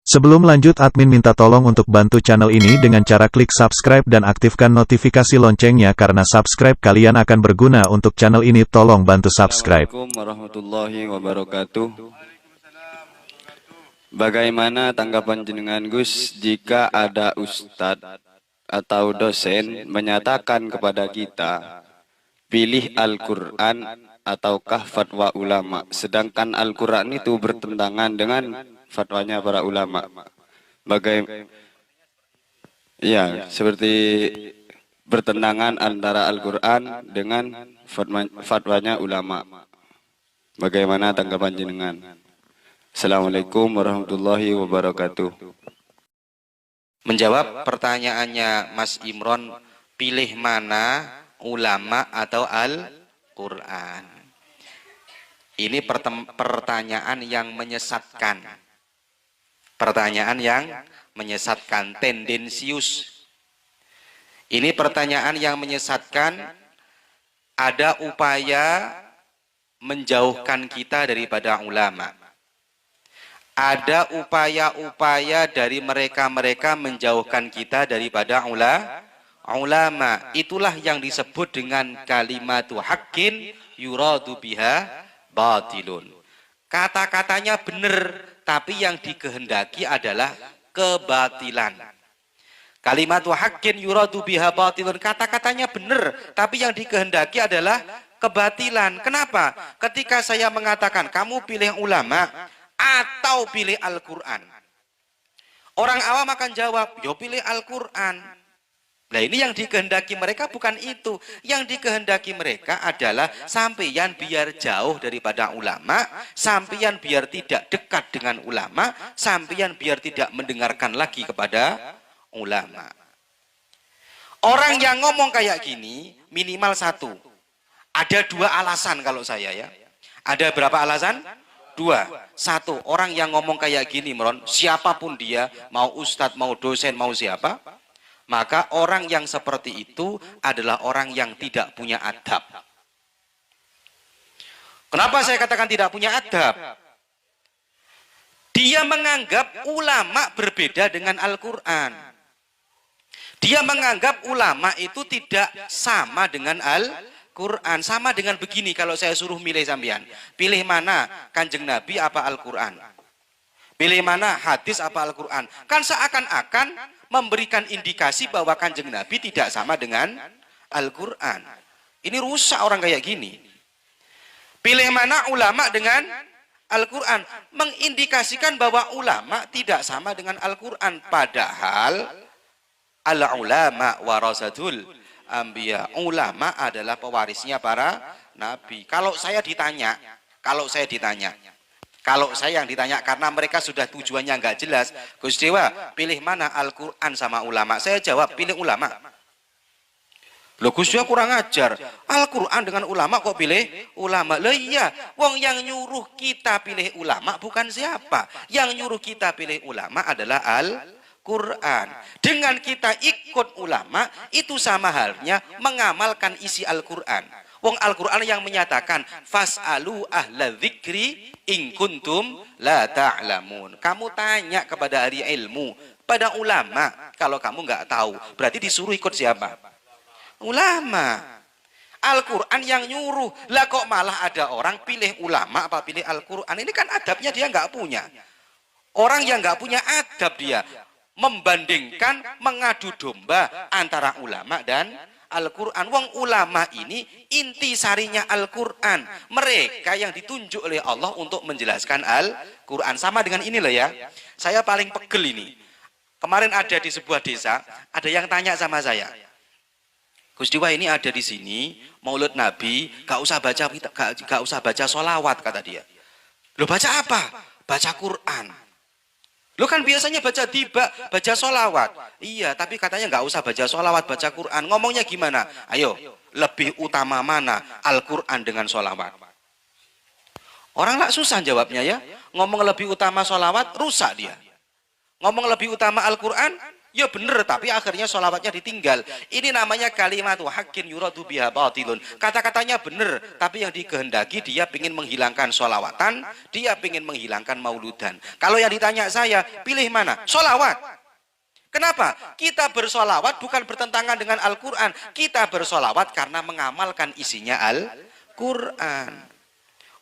Sebelum lanjut, admin minta tolong untuk bantu channel ini dengan cara klik subscribe dan aktifkan notifikasi loncengnya karena subscribe kalian akan berguna untuk channel ini. Tolong bantu subscribe. Assalamualaikum warahmatullahi wabarakatuh. Bagaimana tanggapan jenengan Gus jika ada ustadz atau dosen menyatakan kepada kita pilih Al-Quran ataukah fatwa ulama, sedangkan Al-Quran itu bertentangan dengan fatwanya para ulama? Ya, seperti bertentangan antara Al-Quran dengan fatwanya ulama. Bagaimana tanggapan jenengan? Assalamualaikum warahmatullahi wabarakatuh. Menjawab pertanyaannya Mas Imron, pilih mana, ulama atau Al-Quran? Ini pertanyaan yang menyesatkan. Pertanyaan yang menyesatkan, tendensius. Ini pertanyaan yang menyesatkan. Ada upaya menjauhkan kita daripada ulama. Ada upaya-upaya dari mereka-mereka menjauhkan kita daripada ulama. Itulah yang disebut dengan kalimatu haqqin yuradu biha batilun. Kata-katanya benar, tapi yang dikehendaki adalah kebatilan. Kalimatu haqqin yuradu biha batilun, kata-katanya benar, tapi yang dikehendaki adalah kebatilan. Kenapa? Ketika saya mengatakan kamu pilih ulama atau pilih Al-Quran, orang awam akan jawab, yo pilih Al-Quran. Nah, ini yang dikehendaki mereka bukan itu. Yang dikehendaki mereka adalah sampeyan biar jauh daripada ulama, sampeyan biar tidak dekat dengan ulama, sampeyan biar tidak mendengarkan lagi kepada ulama. Orang yang ngomong kayak gini minimal satu. Ada dua alasan kalau saya ya. Ada berapa alasan? Dua. Satu, orang yang ngomong kayak gini, Mron, siapapun dia, mau ustadz, mau dosen, mau siapa, maka orang yang seperti itu adalah orang yang tidak punya adab. Kenapa saya katakan tidak punya adab? Dia menganggap ulama berbeda dengan Al-Quran. Dia menganggap ulama itu tidak sama dengan Al-Quran. Sama dengan begini, kalau saya suruh milih sampean, pilih mana, Kanjeng Nabi apa Al-Quran? Pilih mana, hadis apa Al-Quran? Kan seakan-akan memberikan indikasi bahwa Kanjeng Nabi tidak sama dengan Al-Quran. Ini rusak orang kayak gini. Pilih mana, ulama dengan Al-Quran, mengindikasikan bahwa ulama tidak sama dengan Al-Quran. Padahal al-ulama warasatul anbiya, ulama adalah pewarisnya para nabi. Kalau saya yang ditanya, karena mereka sudah tujuannya nggak jelas, Gus Dewa pilih mana, Al-Quran sama ulama? Saya jawab pilih ulama. Loh Gus Dewa kurang ajar, Al-Quran dengan ulama kok pilih ulama? Loh iya, wong yang nyuruh kita pilih ulama bukan siapa, yang nyuruh kita pilih ulama adalah Al-Quran. Dengan kita ikut ulama, itu sama halnya mengamalkan isi Al-Quran. Wong Al-Quran yang menyatakan fas'alu ahla dzikri in kuntum la ta'lamun. Kamu tanya kepada ahli ilmu, pada ulama. Kalau kamu nggak tahu, berarti disuruh ikut siapa? Ulama. Al-Quran yang nyuruh. Lah kok malah ada orang pilih ulama apa pilih Al-Quran? Ini kan adabnya dia nggak punya. Orang yang nggak punya adab dia membandingkan, mengadu domba antara ulama dan Al-Quran. Wong ulama ini inti sarinya Al-Quran. Mereka yang ditunjuk oleh Allah untuk menjelaskan Al-Quran. Sama dengan ini loh ya. Saya paling pegel ini. Kemarin ada di sebuah desa, ada yang tanya sama saya, Gus Diwa ini ada di sini, Maulid Nabi, gak usah baca sholawat, kata dia. Lo baca apa? Baca Quran. Lo kan biasanya baca tiba, baca sholawat. Iya, tapi katanya nggak usah baca sholawat, baca Quran. Ngomongnya gimana? Ayo, lebih utama mana Al-Quran dengan sholawat? Orang lah susah jawabnya ya. Ngomong lebih utama sholawat, rusak dia. Ngomong lebih utama Al-Quran, ya bener, tapi akhirnya sholawatnya ditinggal. Ini namanya kalimat haqqin yuradu biha batilun. Kata-katanya bener, tapi yang dikehendaki dia ingin menghilangkan sholawatan, dia ingin menghilangkan mauludan. Kalau yang ditanya saya, pilih mana? Sholawat. Kenapa? Kita bersolawat bukan bertentangan dengan Al-Quran. Kita bersolawat karena mengamalkan isinya Al-Quran.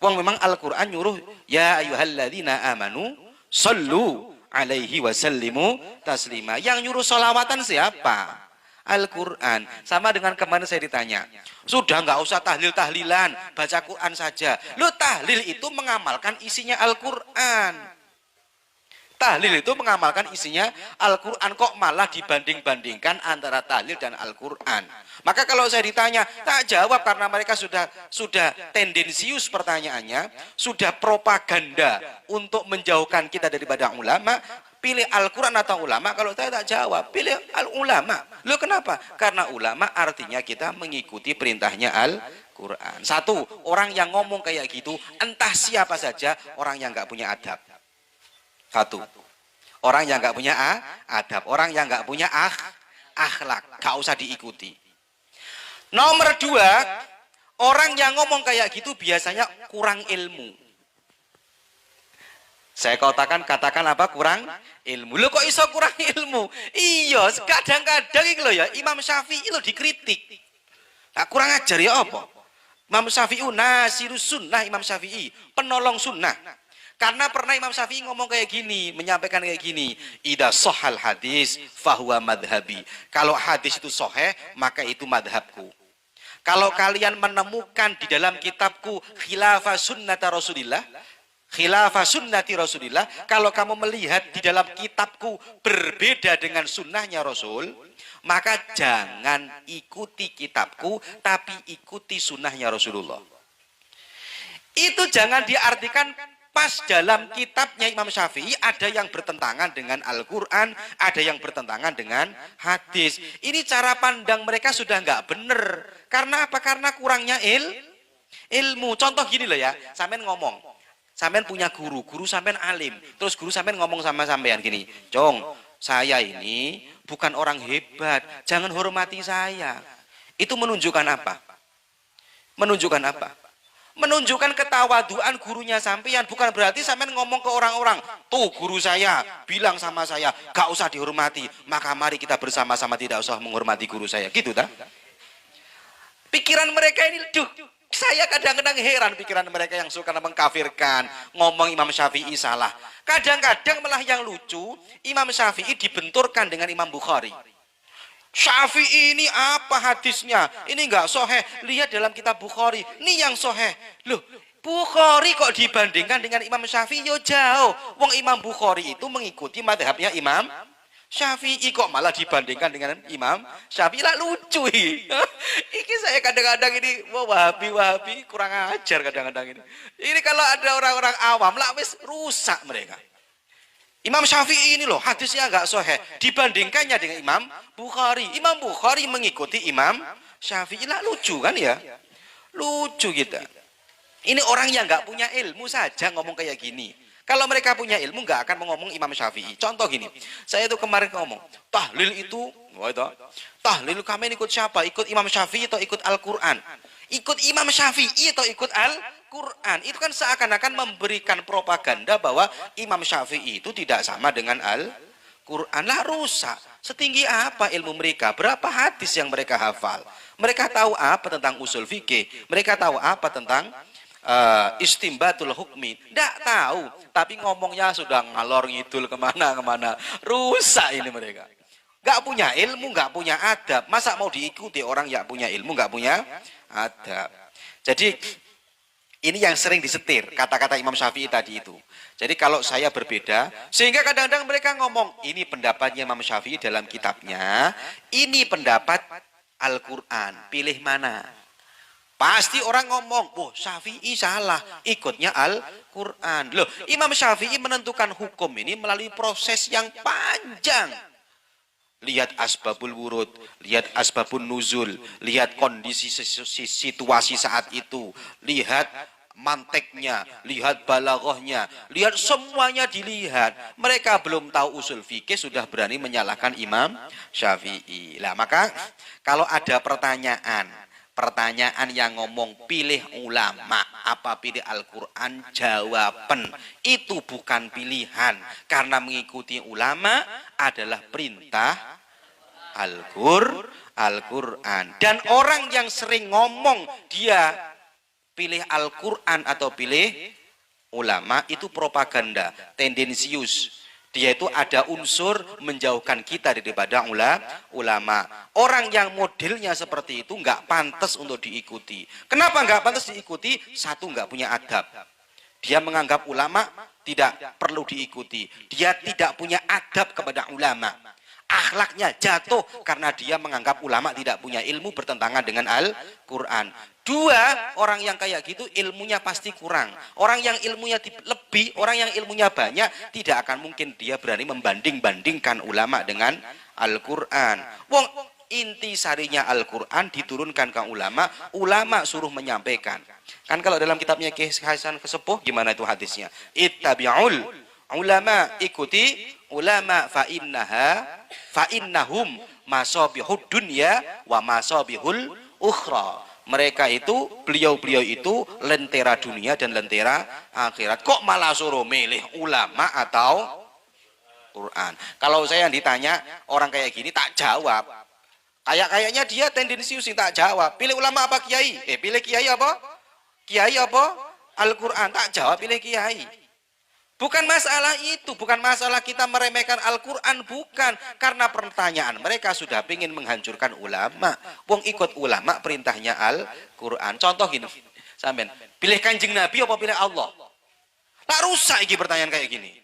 Wong memang Al-Quran nyuruh, ya ayyuhalladzina amanu, sallu alaihi wasallimu taslima. Yang nyuruh solawatan siapa? Al-Quran. Sama dengan kemarin saya ditanya, sudah nggak usah tahlil-tahlilan, baca Quran saja. Lu tahlil itu mengamalkan isinya Al-Quran. Tahlil itu mengamalkan isinya Al-Quran, kok malah dibanding-bandingkan antara tahlil dan Al-Quran. Maka kalau saya ditanya, tak jawab karena mereka sudah tendensius pertanyaannya, sudah propaganda untuk menjauhkan kita daripada ulama. Pilih Al-Quran atau ulama? Kalau saya tak jawab, pilih Al-Ulama. Loh kenapa? Karena ulama artinya kita mengikuti perintahnya Al-Quran. Satu, orang yang ngomong kayak gitu, entah siapa saja, orang yang nggak punya adab. Satu, orang yang nggak punya adab, orang yang nggak punya akhlak, nggak usah diikuti. Nomor dua, orang yang ngomong kayak gitu biasanya kurang ilmu. Saya katakan apa? Kurang ilmu. Lo kok iso kurang ilmu? Iya, kadang-kadang itu loh ya, Imam Syafi'i lo dikritik. Nah, kurang ajar ya apa? Imam Syafi'i nasirus sunnah, Imam Syafi'i penolong sunnah. Karena pernah Imam Syafi'i ngomong kayak gini, menyampaikan kayak gini, idza shahhal hadis fahuwa madhabi. Kalau hadis itu sahih, maka itu madhabku. Kalau kalian menemukan di dalam kitabku khilafah sunnata Rasulillah, khilafah sunnati Rasulillah, kalau kamu melihat di dalam kitabku berbeda dengan sunnahnya Rasul, maka jangan ikuti kitabku, tapi ikuti sunnahnya Rasulullah. Itu jangan diartikan pas dalam kitabnya Imam Syafi'i ada yang bertentangan dengan Al-Quran, ada yang bertentangan dengan hadis. Ini cara pandang mereka sudah nggak bener. Karena apa? Karena kurangnya ilmu. Contoh gini loh ya, sampean ngomong, sampean punya guru sampean alim, terus guru sampean ngomong sama sampean gini, Cong, saya ini bukan orang hebat, jangan hormati saya. Itu menunjukkan apa? Menunjukkan apa? Menunjukkan ketawaduan gurunya sampean, bukan berarti sampean ngomong ke orang-orang, tuh guru saya bilang sama saya gak usah dihormati, maka mari kita bersama-sama tidak usah menghormati guru saya, gitu tak? Pikiran mereka ini, saya kadang-kadang heran pikiran mereka yang suka mengkafirkan, ngomong Imam Syafi'i salah. Kadang-kadang malah yang lucu, Imam Syafi'i dibenturkan dengan Imam Bukhari. Syafi'i ini apa hadisnya? Ini enggak sahih. Lihat dalam kitab Bukhari. Ini yang sahih. Loh, Bukhari kok dibandingkan dengan Imam Syafi'i? Yo jauh. Wong Imam Bukhari itu mengikuti madhabnya Imam Syafi'i, kok malah dibandingkan dengan Imam Syafi'i? Lah lucu ini saya kadang-kadang ini wahabi kurang ajar kadang-kadang ini. Ini kalau ada orang-orang awam lah wis rusak mereka. Imam Syafi'i ini loh hadisnya agak sahih, dibandingkannya dengan Imam Bukhari. Imam Bukhari mengikuti Imam Syafi'i. Lah lucu kan ya? Lucu kita. Ini orang yang nggak punya ilmu saja ngomong kayak gini. Kalau mereka punya ilmu nggak akan ngomong Imam Syafi'i. Contoh gini, saya itu kemarin ngomong, tahlil itu, tahlil kami ikut siapa? Ikut Imam Syafi'i atau ikut Al-Quran? Ikut Imam Syafi'i atau ikut Al-Quran? Itu kan seakan-akan memberikan propaganda bahwa Imam Syafi'i itu tidak sama dengan Al-Quran. Lah rusak. Setinggi apa ilmu mereka? Berapa hadis yang mereka hafal? Mereka tahu apa tentang usul fikih? Mereka tahu apa tentang istimbatul hukmi, tidak tahu, tapi ngomongnya sudah ngalor ngidul kemana-kemana, rusak ini mereka. Nggak punya ilmu, nggak punya adab. Masa mau diikuti orang yang punya ilmu, nggak punya adab. Jadi ini yang sering disetir kata-kata Imam Syafi'i tadi itu. Jadi kalau saya berbeda, sehingga kadang-kadang mereka ngomong, ini pendapatnya Imam Syafi'i dalam kitabnya, ini pendapat Al-Quran, pilih mana? Pasti orang ngomong, oh Syafi'i salah, ikutnya Al-Quran. Loh, Imam Syafi'i menentukan hukum ini melalui proses yang panjang. Lihat asbabul wurud, lihat asbabun nuzul, lihat kondisi situasi saat itu, lihat manteknya, lihat balaghahnya, lihat semuanya dilihat. Mereka belum tahu usul fikih sudah berani menyalahkan Imam Syafi'i. Lah maka kalau ada pertanyaan yang ngomong pilih ulama apa pilih Al-Quran, jawaban itu bukan pilihan, karena mengikuti ulama adalah perintah Al-Quran. Dan orang yang sering ngomong dia pilih Al-Quran atau pilih ulama itu propaganda, tendensius. Dia itu ada unsur menjauhkan kita daripada ulama. Orang yang modelnya seperti itu nggak pantas untuk diikuti. Kenapa nggak pantas diikuti? Satu, nggak punya adab. Dia menganggap ulama tidak perlu diikuti. Dia tidak punya adab kepada ulama. Akhlaknya jatuh karena dia menganggap ulama tidak punya ilmu, bertentangan dengan Al-Quran. Dua, orang yang kayak gitu ilmunya pasti kurang. Orang yang ilmunya lebih, orang yang ilmunya banyak, tidak akan mungkin dia berani membanding-bandingkan ulama dengan Al-Quran. Wong inti sarinya Al-Quran diturunkan ke ulama, ulama suruh menyampaikan. Kan kalau dalam kitabnya Kiai Hasan Kesepuh, gimana itu hadisnya? Ittabi'ul ulama, ikuti ulama, fa innahum masabihud dunya wa masabihul ukhra. Mereka itu, beliau-beliau itu lentera dunia dan lentera akhirat. Kok malah suruh milih ulama atau Quran? Kalau saya yang ditanya orang kayak gini tak jawab. Kayaknya dia tendensius tak jawab. Pilih ulama apa kiai? Pilih kiai apa? Kiai apa? Al-Quran. Tak jawab, pilih kiai. Bukan masalah itu, bukan masalah kita meremehkan Al-Quran, bukan. Karena pertanyaan mereka sudah ingin menghancurkan ulama. Wong ikut ulama perintahnya Al-Quran. Contoh gini, sampean, pilih Kanjeng Nabi apa pilih Allah? Tak rusak ini pertanyaan kayak gini.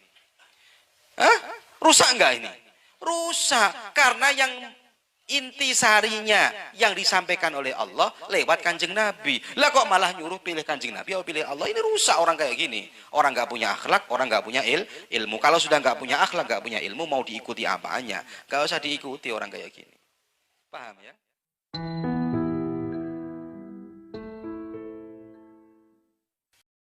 Hah? Rusak enggak ini? Rusak, karena yang inti sarinya yang disampaikan oleh Allah lewat Kanjeng Nabi. Lah kok malah nyuruh pilih Kanjeng Nabi atau pilih Allah? Ini rusak orang kayak gini. Orang nggak punya akhlak, orang nggak punya ilmu. Kalau sudah nggak punya akhlak, nggak punya ilmu, mau diikuti apanya? Nggak usah diikuti orang kayak gini. Paham ya?